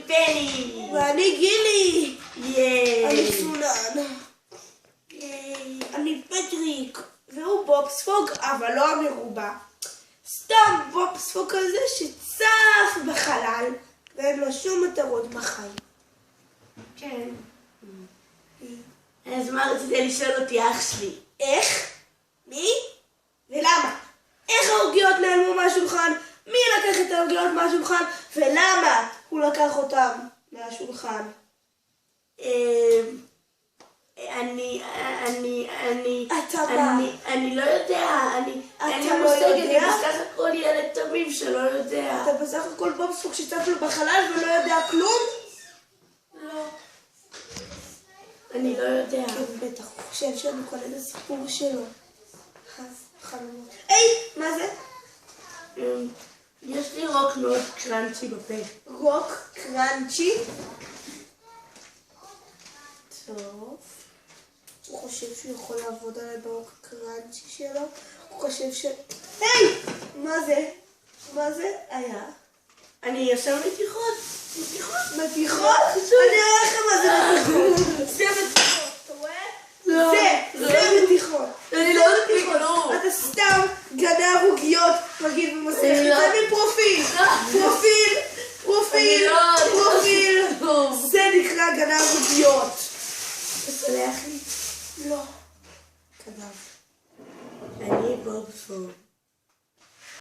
פני. ואני גילי. ייי. אני סונן. אני פטריק. והוא בובספוג, אבל לא המרובע. סתם בובספוג כזה שצף בחלל, ואין לו שום מטרות בחיים. כן. אז מה רצית לשאול אותי, אח שלי? איך? מי? ולמה? איך העוגיות נעלמו מהשולחן? מי לקח את העוגיות מהשולחן? ולמה הוא לקח אותם מהשולחן? אני לא יודע, אין לי מושג, אני בסך הכל ילד תמים שלא יודע. אתה בסך הכל בובספוג שצף לו בחלל ולא יודע כלום? לא. אני לא יודע. כן, בטח, הוא חושב שאני כל איזה סיפור שלו. חלומות. היי, מה זה? יש לי רוק מאוד קראנצ'י בפה. רוק קראנצ'י? טוב. הוא חושב שהוא יכול לעבוד עליי ברוק קראנצ'י שלו? הוא חושב ש... היי! מה זה? מה זה היה? אני ישר מתיחות. מתיחות? אני אראה לך מה זה מתיחות. זה מתיחות, אתה רואה? זה מתיחות. אני לא מתיחות. אתה סתם גנב עוגיות רגיל במסכת. זה מפרופיל. פרופיל. זה נקרא גנב עוגיות. תסלח לי? לא. גנב. אני בובספוג.